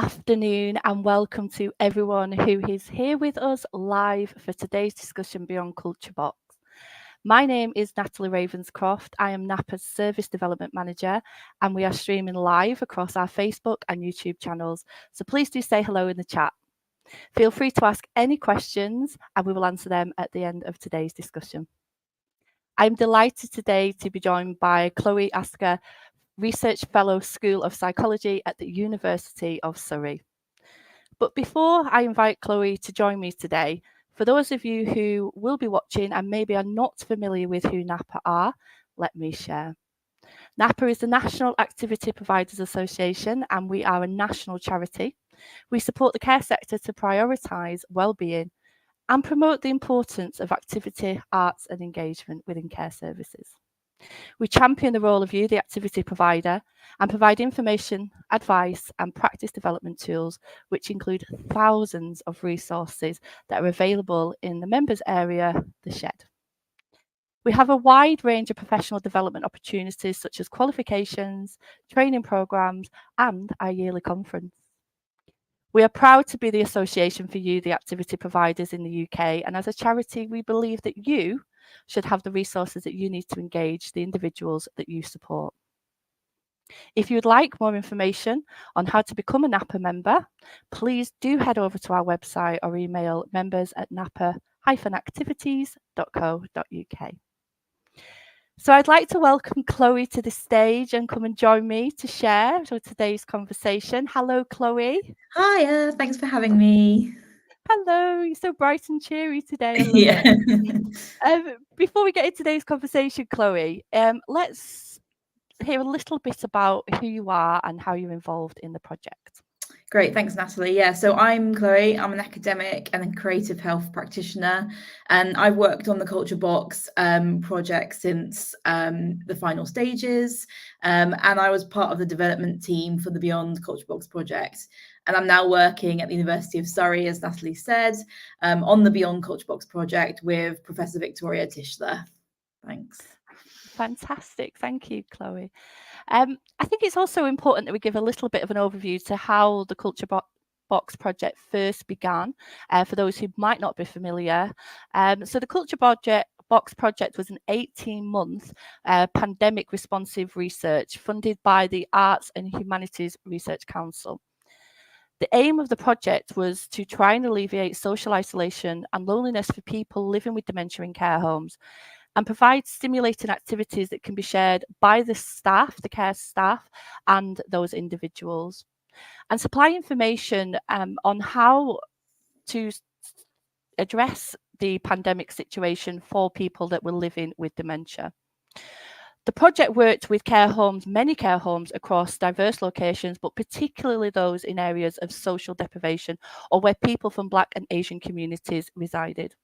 afternoon and welcome to everyone who is here with us live for today's discussion Beyond Culture Box. My name is Natalie Ravenscroft. I am NAPA's Service Development Manager and we are streaming live across our Facebook and YouTube channels. So please do say hello in the chat. Feel free to ask any questions and we will answer them at the end of today's discussion. I'm delighted today to be joined by Chloe Asker, Research Fellow School of Psychology at the University of Surrey. But before I invite Chloe to join me today, for those of you who will be watching and maybe are not familiar with who NAPA are, let me share. NAPA is the National Activity Providers Association and we are a national charity. We support the care sector to prioritise well-being and promote the importance of activity, arts and engagement within care services. We champion the role of you, the activity provider, and provide information, advice, and practice development tools, which include thousands of resources that are available in the members area, the Shed. We have a wide range of professional development opportunities, such as qualifications, training programs, and our yearly conference. We are proud to be the association for you, the activity providers in the UK, and as a charity, we believe that you should have the resources that you need to engage the individuals that you support. If you would like more information on how to become a NAPA member, please do head over to our website or email members@napa-activities.co.uk. So I'd like to welcome Chloe to the stage and come and join me to share today's conversation. Hello, Chloe. Hiya, thanks for having me. Hello, you're so bright and cheery today. I love it. Before we get into today's conversation, Chloe, let's hear a little bit about who you are and how you're involved in the project. Great, thanks, Natalie. Yeah, so I'm Chloe. I'm an academic and a creative health practitioner, and I've worked on the Culture Box project since the final stages, and I was part of the development team for the Beyond Culture Box project. And I'm now working at the University of Surrey, as Natalie said, on the Beyond Culture Box project with Professor Victoria Tischler. Thanks. Fantastic. Thank you, Chloe. I think it's also important that we give a little bit of an overview to how the Culture Box project first began, for those who might not be familiar. So the Culture Box project was an 18-month pandemic responsive research funded by the Arts and Humanities Research Council. The aim of the project was to try and alleviate social isolation and loneliness for people living with dementia in care homes and provide stimulating activities that can be shared by the staff, the care staff, and those individuals, and supply information on how to address the pandemic situation for people that were living with dementia. The project worked with care homes, many care homes across diverse locations, but particularly those in areas of social deprivation or where people from Black and Asian communities resided.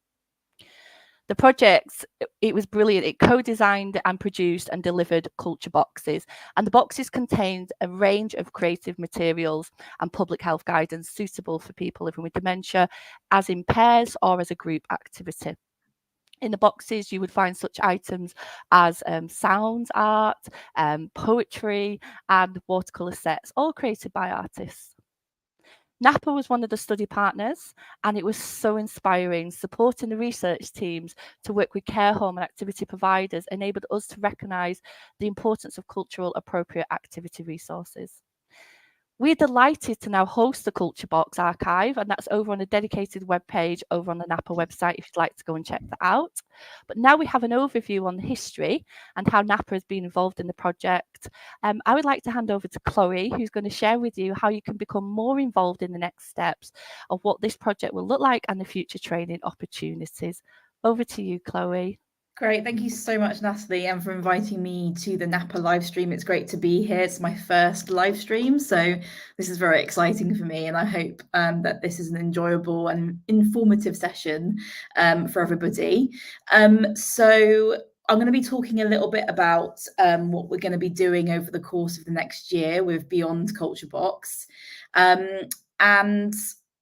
The project, it was brilliant. It co-designed and produced and delivered culture boxes. And the boxes contained a range of creative materials and public health guidance suitable for people living with dementia, as in pairs or as a group activity. In the boxes, you would find such items as sound art, poetry, and watercolour sets, all created by artists. NAPA was one of the study partners, and it was so inspiring. Supporting the research teams to work with care home and activity providers enabled us to recognise the importance of cultural appropriate activity resources. We're delighted to now host the Culture Box archive, and that's over on a dedicated webpage over on the NAPA website if you'd like to go and check that out. But now we have an overview on the history and how NAPA has been involved in the project. I would like to hand over to Chloe, who's going to share with you how you can become more involved in the next steps of what this project will look like and the future training opportunities. Over to you, Chloe. Great, thank you so much, Natalie, and for inviting me to the NAPA live stream. It's great to be here. It's my first live stream, so this is very exciting for me, and I hope that this is an enjoyable and informative session for everybody. So I'm going to be talking a little bit about what we're going to be doing over the course of the next year with Beyond Culture Box. And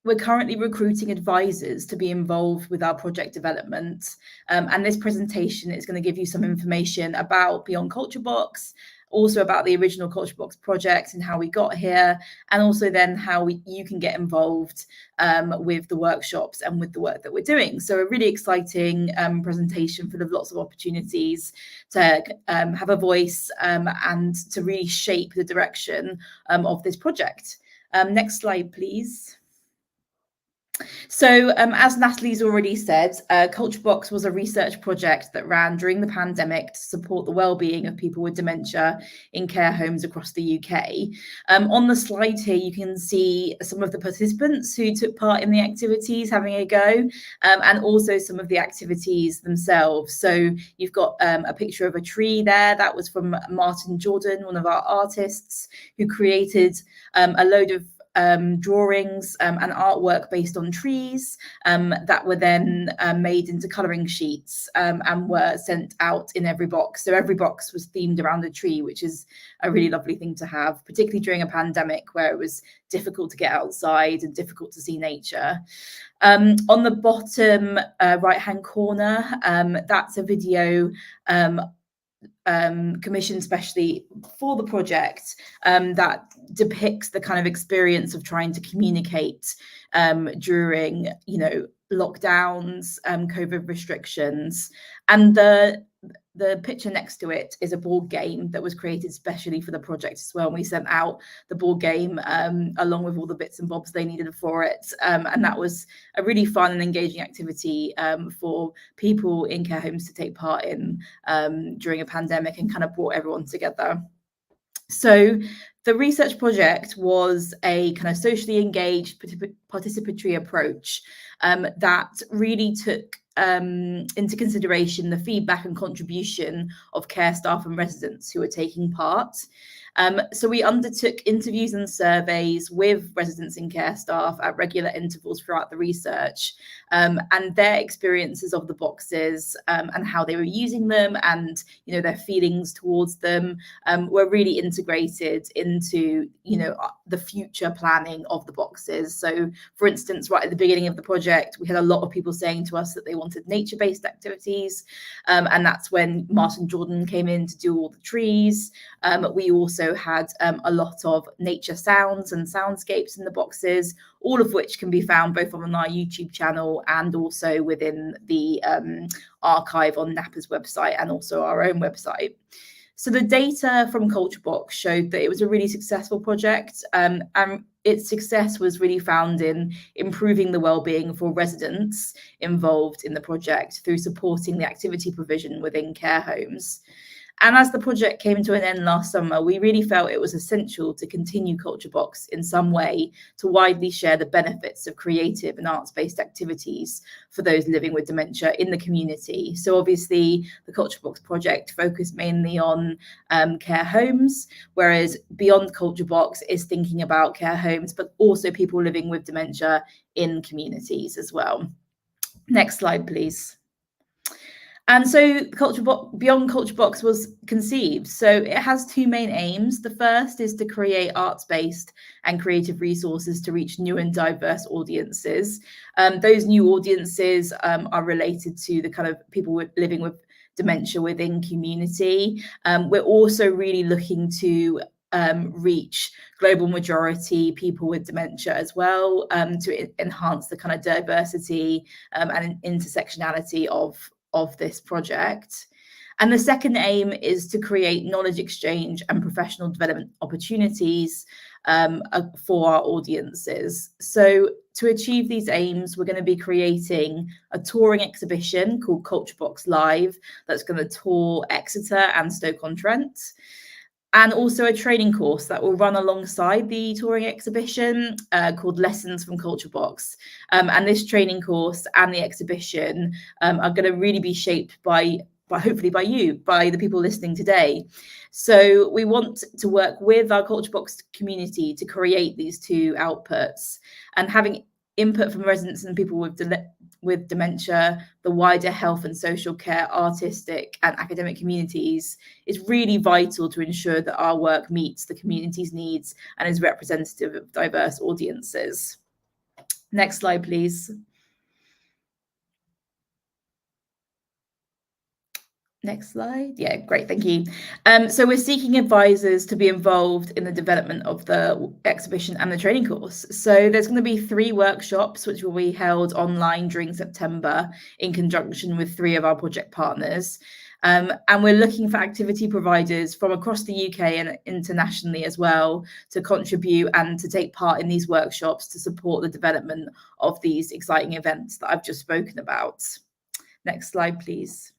we're currently recruiting advisors to be involved with our project development. And this presentation is going to give you some information about Beyond Culture Box, also about the original Culture Box project and how we got here, and also then how you can get involved with the workshops and with the work that we're doing. So a really exciting presentation full of lots of opportunities to have a voice and to really shape the direction of this project. Next slide, please. So as Natalie's already said, Culture Box was a research project that ran during the pandemic to support the well-being of people with dementia in care homes across the UK. On the slide here, you can see some of the participants who took part in the activities having a go, and also some of the activities themselves. So you've got a picture of a tree there. That was from Martin Jordan, one of our artists, who created a load of drawings and artwork based on trees that were then made into colouring sheets and were sent out in every box. So every box was themed around a tree, which is a really lovely thing to have, particularly during a pandemic where it was difficult to get outside and difficult to see nature. On the bottom right-hand corner, that's a video commissioned specially for the project that depicts the kind of experience of trying to communicate during, lockdowns, COVID restrictions. And the picture next to it is a board game that was created specially for the project as well. And we sent out the board game along with all the bits and bobs they needed for it. And that was a really fun and engaging activity for people in care homes to take part in during a pandemic, and kind of brought everyone together. So the research project was a kind of socially engaged participatory approach that really took into consideration the feedback and contribution of care staff and residents who were taking part. So we undertook interviews and surveys with residents and care staff at regular intervals throughout the research, and their experiences of the boxes and how they were using them, and their feelings towards them were really integrated into the future planning of the boxes. So for instance, right at the beginning of the project, we had a lot of people saying to us that they wanted nature-based activities, and that's when Martin Jordan came in to do all the trees. We also had a lot of nature sounds and soundscapes in the boxes, all of which can be found both on our YouTube channel and also within the archive on NAPA's website and also our own website. So the data from Culture Box showed that it was a really successful project, and its success was really found in improving the well-being for residents involved in the project through supporting the activity provision within care homes. And as the project came to an end last summer, we really felt it was essential to continue Culture Box in some way to widely share the benefits of creative and arts-based activities for those living with dementia in the community. So obviously the Culture Box project focused mainly on care homes, whereas Beyond Culture Box is thinking about care homes, but also people living with dementia in communities as well. Next slide, please. And so Beyond Culture Box was conceived. So it has two main aims. The first is to create arts-based and creative resources to reach new and diverse audiences. Those new audiences are related to the kind of people living with dementia within community. We're also really looking to reach global majority people with dementia as well, to enhance the kind of diversity and intersectionality of this project. And the second aim is to create knowledge exchange and professional development opportunities for our audiences. So to achieve these aims, we're going to be creating a touring exhibition called Culture Box Live that's going to tour Exeter and Stoke-on-Trent, and also a training course that will run alongside the touring exhibition called Lessons from Culture Box. And this training course and the exhibition are going to really be shaped by hopefully by you, by the people listening today. So we want to work with our Culture Box community to create these two outputs, and having input from residents and people with dementia, the wider health and social care, artistic and academic communities is really vital to ensure that our work meets the community's needs and is representative of diverse audiences. Next slide, please. Next slide. Yeah, great, thank you. So we're seeking advisors to be involved in the development of the exhibition and the training course. So there's going to be 3 workshops which will be held online during September in conjunction with 3 of our project partners. And we're looking for activity providers from across the UK and internationally as well to contribute and to take part in these workshops to support the development of these exciting events that I've just spoken about. Next slide, please.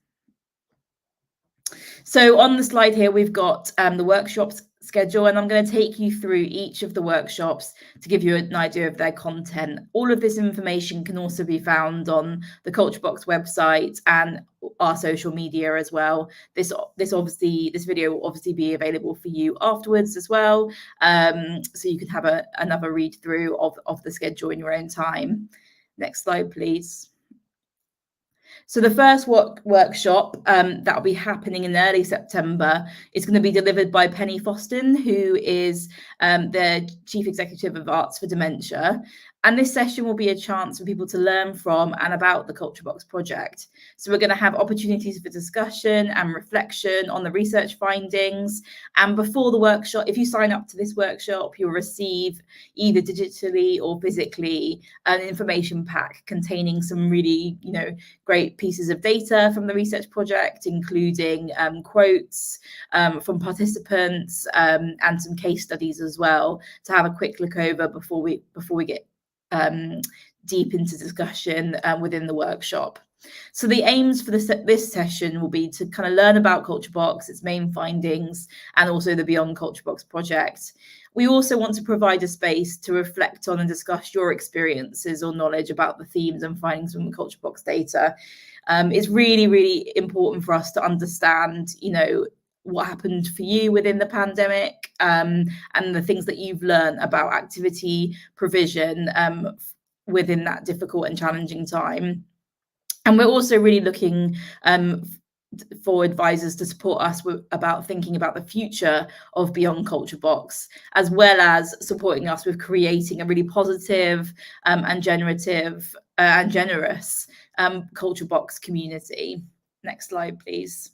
So on the slide here, we've got the workshops schedule, and I'm going to take you through each of the workshops to give you an idea of their content. All of this information can also be found on the Culture Box website and our social media as well. This video will obviously be available for you afterwards as well, so you can have another read through of the schedule in your own time. Next slide, please. So the first workshop that will be happening in early September is going to be delivered by Penny Foston, who is the Chief Executive of Arts for Dementia. And this session will be a chance for people to learn from and about the Culture Box project. So we're going to have opportunities for discussion and reflection on the research findings. And before the workshop, if you sign up to this workshop, you'll receive either digitally or physically an information pack containing some really, great pieces of data from the research project, including quotes from participants and some case studies as well to have a quick look over before we get deep into discussion within the workshop. So the aims for this session will be to kind of learn about Culture Box, its main findings, and also the Beyond Culture Box project. We also want to provide a space to reflect on and discuss your experiences or knowledge about the themes and findings from the Culture Box data. It's really, really important for us to understand, what happened for you within the pandemic and the things that you've learned about activity provision within that difficult and challenging time. And we're also really looking for advisors to support us about thinking about the future of Beyond Culture Box, as well as supporting us with creating a really positive and generative and generous Culture Box community. Next slide, please.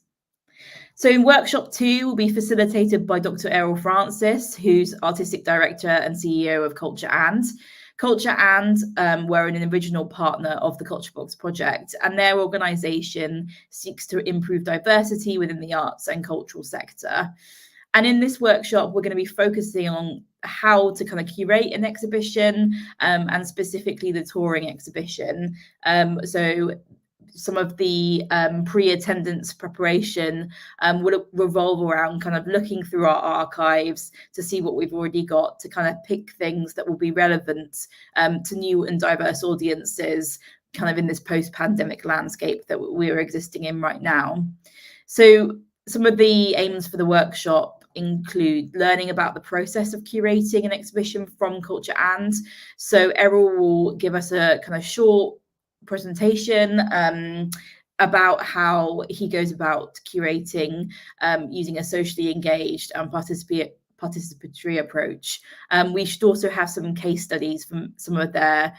So in workshop 2 will be facilitated by Dr. Errol Francis, who's Artistic Director and CEO of Culture And. Culture And were an original partner of the Culture Box project, and their organisation seeks to improve diversity within the arts and cultural sector. And in this workshop, we're going to be focusing on how to kind of curate an exhibition and specifically the touring exhibition. So some of the pre-attendance preparation will revolve around kind of looking through our archives to see what we've already got, to kind of pick things that will be relevant to new and diverse audiences kind of in this post-pandemic landscape that we're existing in right now. So some of the aims for the workshop include learning about the process of curating an exhibition from Culture And. So Errol will give us a kind of short presentation about how he goes about curating using a socially engaged and participatory approach. We should also have some case studies from some of their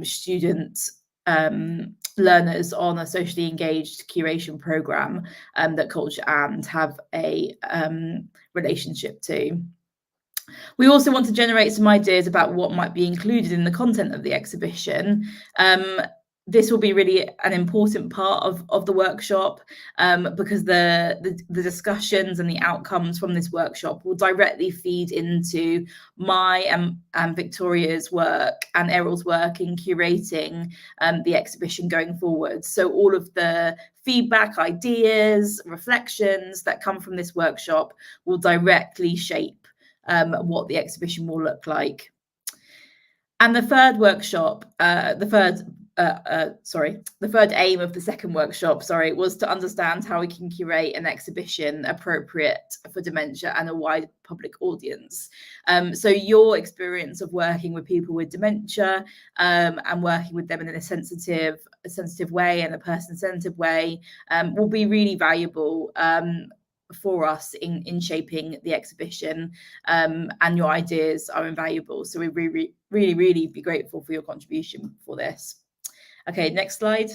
students learners on a socially engaged curation program that Culture And have a relationship to. We also want to generate some ideas about what might be included in the content of the exhibition. This will be really an important part of the workshop because the discussions and the outcomes from this workshop will directly feed into my and Victoria's work and Errol's work in curating the exhibition going forward. So all of the feedback, ideas, reflections that come from this workshop will directly shape what the exhibition will look like. And the third workshop, the third aim of the second workshop, was to understand how we can curate an exhibition appropriate for dementia and a wide public audience. So your experience of working with people with dementia and working with them in a sensitive way and a person-centered way will be really valuable for us in shaping the exhibition, and your ideas are invaluable. So we really be grateful for your contribution for this. Okay, next slide.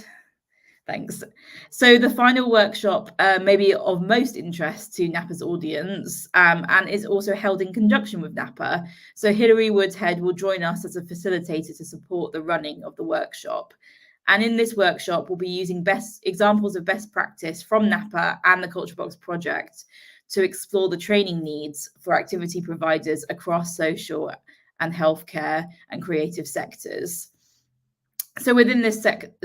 Thanks. So the final workshop may be of most interest to NAPA's audience and is also held in conjunction with NAPA. So Hilary Woodshead will join us as a facilitator to support the running of the workshop. And in this workshop, we'll be using examples of best practice from NAPA and the Culture Box project to explore the training needs for activity providers across social and healthcare and creative sectors. So within this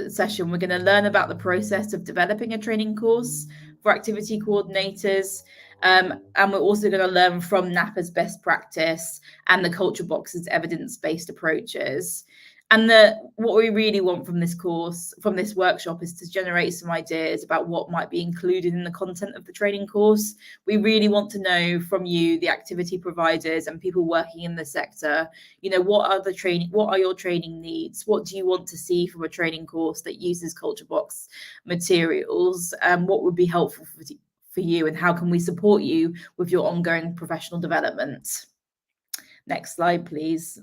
session, we're going to learn about the process of developing a training course for activity coordinators. And we're also going to learn from NAPA's best practice and the Culture Box's evidence-based approaches. And what we really want from this course, from this workshop, is to generate some ideas about what might be included in the content of the training course. We really want to know from you, the activity providers and people working in the sector, what are your training needs? What do you want to see from a training course that uses Culture Box materials? What would be helpful for you, and how can we support you with your ongoing professional development? Next slide, please.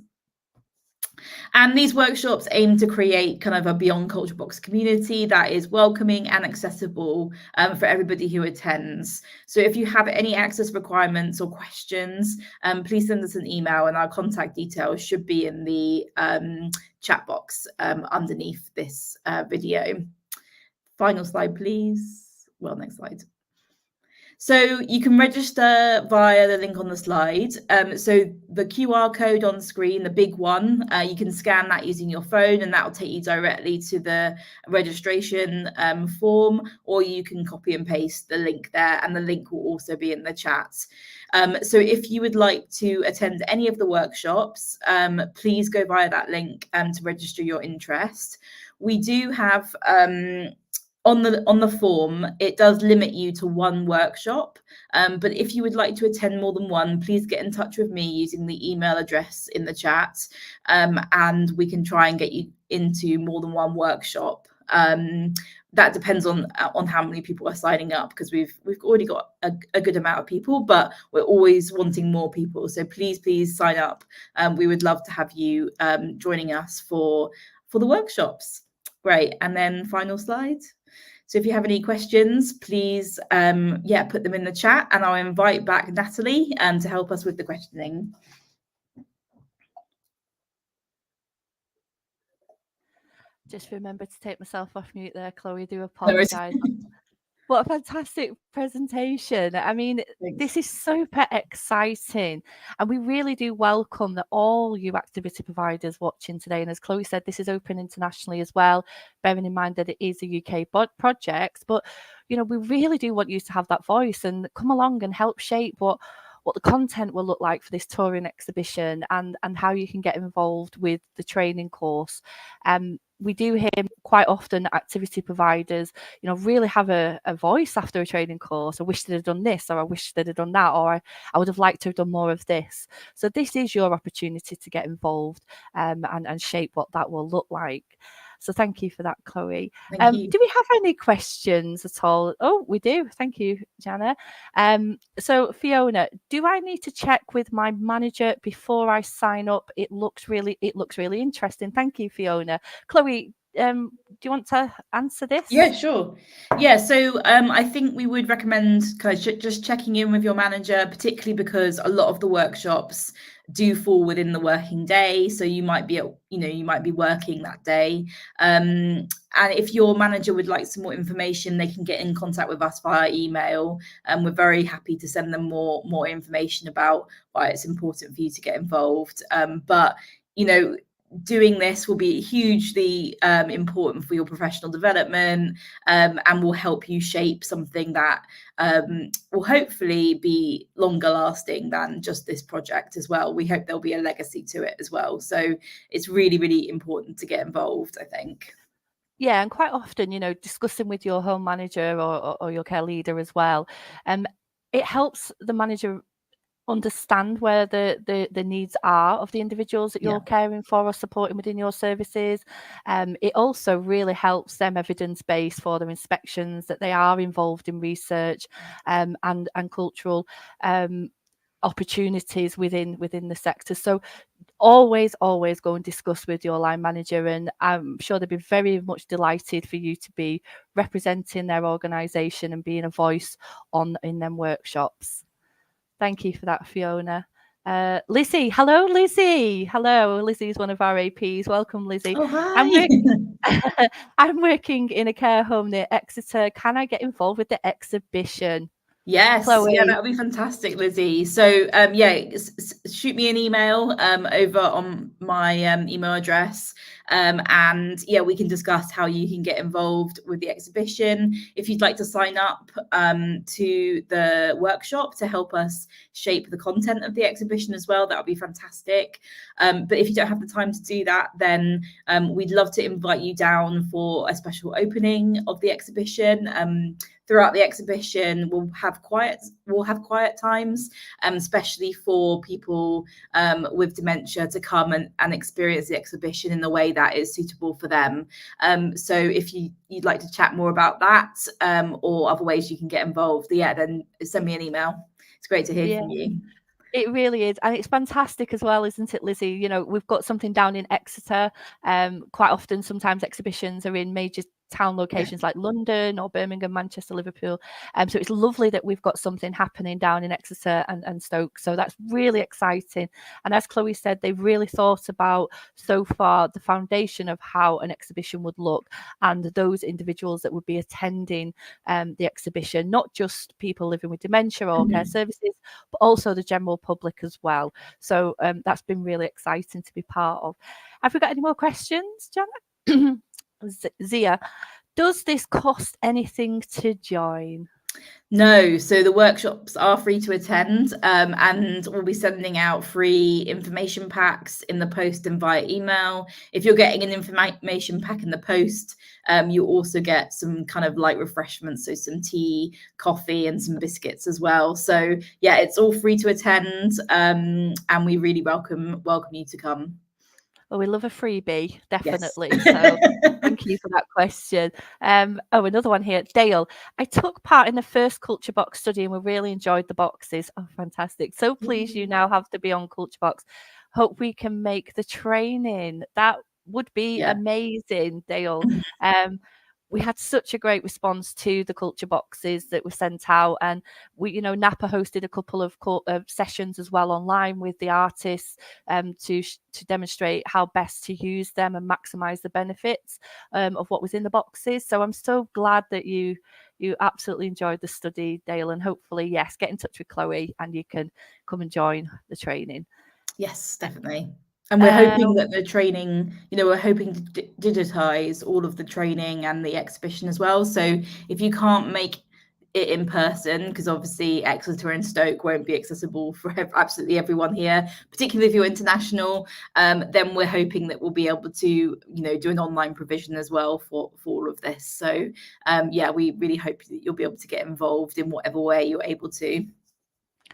And these workshops aim to create kind of a Beyond Culture Box community that is welcoming and accessible for everybody who attends. So if you have any access requirements or questions, please send us an email, and our contact details should be in the chat box underneath this video. Final slide, please. Well, next slide. So you can register via the link on the slide. So the QR code on screen, the big one, you can scan that using your phone, and that will take you directly to the registration form, or you can copy and paste the link there, and the link will also be in the chat. So if you would like to attend any of the workshops, please go via that link to register your interest. We do have on the form, it does limit you to one workshop, but if you would like to attend more than one, please get in touch with me using the email address in the chat, and we can try and get you into more than one workshop. That depends on how many people are signing up, because we've already got a good amount of people, but we're always wanting more people. So please sign up. We would love to have you joining us for the workshops. Great. And then final slide. So if you have any questions, please, put them in the chat, and I'll invite back Natalie to help us with the questioning. Just remember to take myself off mute there, Chloe. Do apologise. What a fantastic presentation. I mean, Thanks. This is super exciting, and we really do welcome that all you activity providers watching today. And as Chloe said, this is open internationally as well, bearing in mind that it is a UK project. But, we really do want you to have that voice and come along and help shape what the content will look like for this touring exhibition, and how you can get involved with the training course. We do hear quite often activity providers, really have a voice after a training course. I wish they'd have done this, or I wish they'd have done that, or I would have liked to have done more of this. So this is your opportunity to get involved and shape what that will look like. So thank you for that, Chloe. Thank you. Do we have any questions at all? Oh, we do. Thank you, Jana. So Fiona, do I need to check with my manager before I sign up? It looks really interesting. Thank you, Fiona. Chloe, do you want to answer this? Yeah, sure. Yeah, so I think we would recommend kind of just checking in with your manager, particularly because a lot of the workshops do fall within the working day. So you might be working that day. And if your manager would like some more information, they can get in contact with us via email. And we're very happy to send them more information about why it's important for you to get involved. But doing this will be hugely important for your professional development, and will help you shape something that will hopefully be longer lasting than just this project as well. We hope there'll be a legacy to it as well. So it's really, really important to get involved, I think. Yeah, and quite often, discussing with your home manager or your care leader as well, it helps the manager understand where the needs are of the individuals that you're caring for or supporting within your services. It also really helps them evidence base for their inspections, that they are involved in research and cultural opportunities within the sector. So always go and discuss with your line manager, and I'm sure they'd be very much delighted for you to be representing their organisation and being a voice in them workshops. Thank you for that, Fiona. Lizzie, hello, Lizzie. Hello, Lizzie's one of our APs. Welcome, Lizzie. Oh, hi. I'm working in a care home near Exeter. Can I get involved with the exhibition? Yes, Chloe. yeah, that would be fantastic, Lizzie. So, yeah, shoot me an email over on my email address, and yeah, we can discuss how you can get involved with the exhibition. If you'd like to sign up to the workshop to help us shape the content of the exhibition as well, that would be fantastic. But if you don't have the time to do that, then we'd love to invite you down for a special opening of the exhibition. Throughout the exhibition, we'll have quiet times, especially for people with dementia to come and experience the exhibition in the way that is suitable for them. So if you'd like to chat more about that, or other ways you can get involved, yeah, then send me an email. It's great to hear from you. It really is. And it's fantastic as well, isn't it, Lizzie? You know, we've got something down in Exeter. Quite often, sometimes exhibitions are in major town locations like London or Birmingham, Manchester, Liverpool. So it's lovely that we've got something happening down in Exeter and Stoke. So that's really exciting. And as Chloe said, they've really thought about so far the foundation of how an exhibition would look and those individuals that would be attending the exhibition, not just people living with dementia or care services, but also the general public as well. So that's been really exciting to be part of. Have we got any more questions, Janet? Zia, does this cost anything to join? No, so the workshops are free to attend, and we'll be sending out free information packs in the post and via email. If you're getting an information pack in the post, you also get some kind of light refreshments, so some tea, coffee, and some biscuits as well. So yeah, it's all free to attend, and we really welcome you to come. Oh, we love a freebie, definitely. Yes. So thank you for that question. Another one here. Dale, I took part in the first Culture Box study and we really enjoyed the boxes. Oh, fantastic. So pleased you now have to be on Culture Box. Hope we can make the training. That would be amazing, Dale. We had such a great response to the culture boxes that were sent out, and NAPA hosted a couple of sessions as well online with the artists to demonstrate how best to use them and maximize the benefits of what was in the boxes. So I'm so glad that you absolutely enjoyed the study, Dale, and hopefully, yes, get in touch with Chloe and you can come and join the training. Yes, definitely. And we're hoping that the training, we're hoping to digitize all of the training and the exhibition as well. So if you can't make it in person, because obviously Exeter and Stoke won't be accessible for absolutely everyone here, particularly if you're international, then we're hoping that we'll be able to, do an online provision as well for all of this. So yeah, we really hope that you'll be able to get involved in whatever way you're able to.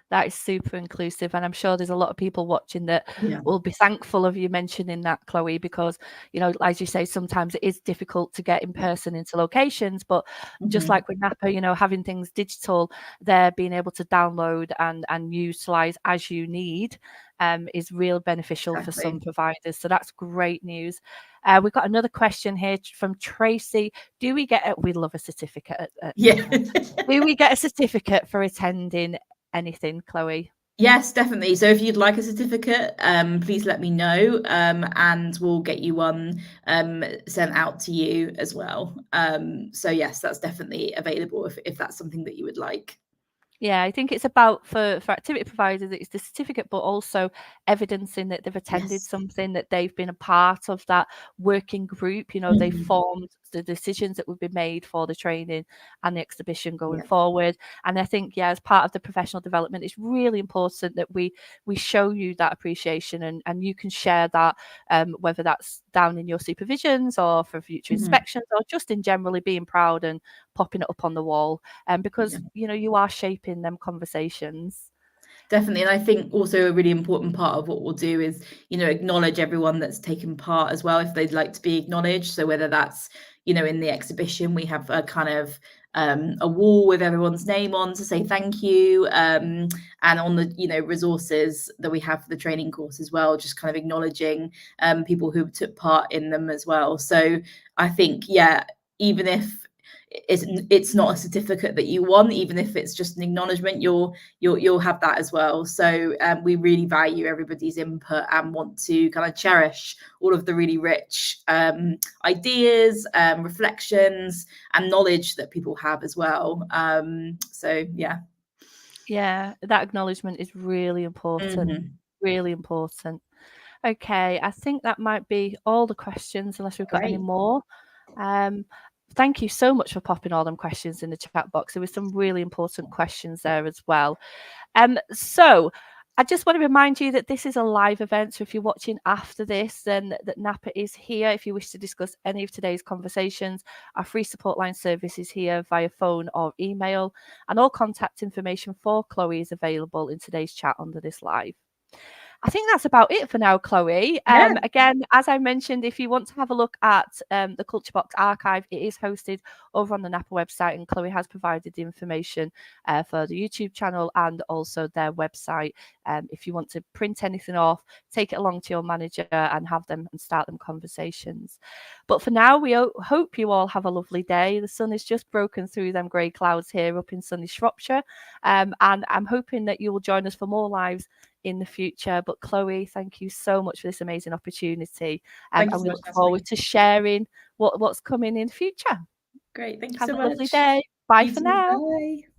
That is super inclusive, and I'm sure there's a lot of people watching that will be thankful of you mentioning that, Chloe, because as you say, sometimes it is difficult to get in person into locations, but just like with NAPA, having things digital, they're being able to download and utilize as you need is real beneficial for some providers. So that's great news. We've got another question here from Tracy. Do we get we love a certificate do we get a certificate for attending anything, Chloe? Yes, definitely. So if you'd like a certificate, please let me know, and we'll get you one sent out to you as well. So yes, that's definitely available if that's something that you would like. Yeah, I think it's about for activity providers, it's the certificate, but also evidencing that they've attended something, that they've been a part of that working group. They formed the decisions that would be made for the training and the exhibition going forward. And I think, as part of the professional development, it's really important that we show you that appreciation and you can share that, whether that's down in your supervisions or for future inspections or just in generally being proud and popping it up on the wall, because you are shaping them conversations. Definitely. And I think also a really important part of what we'll do is, acknowledge everyone that's taken part as well, if they'd like to be acknowledged. So whether that's, in the exhibition, we have a kind of a wall with everyone's name on to say thank you. And on the, resources that we have for the training course as well, just kind of acknowledging people who took part in them as well. So I think, yeah, even if it's not a certificate that you want, even if it's just an acknowledgement, you'll have that as well. So we really value everybody's input and want to kind of cherish all of the really rich ideas, reflections and knowledge that people have as well. So yeah, that acknowledgement is really important. Really important. Okay, I think that might be all the questions, unless we've got any more. Thank you so much for popping all them questions in the chat box. There were some really important questions there as well. So I just want to remind you that this is a live event. So if you're watching after this, then that NAPA is here. If you wish to discuss any of today's conversations, our free support line service is here via phone or email. And all contact information for Chloe is available in today's chat under this live. I think that's about it for now, Chloe. Again, as I mentioned, if you want to have a look at the Culture Box archive, it is hosted over on the NAPA website, and Chloe has provided the information for the YouTube channel and also their website. If you want to print anything off, take it along to your manager and have them and start them conversations. But for now, we hope you all have a lovely day. The sun is just broken through them grey clouds here up in sunny Shropshire, and I'm hoping that you will join us for more lives in the future. But Chloe, thank you so much for this amazing opportunity, and we look forward to sharing what's coming in the future. Great, thank you Have so a much. lovely day. Bye You for too. now. Bye.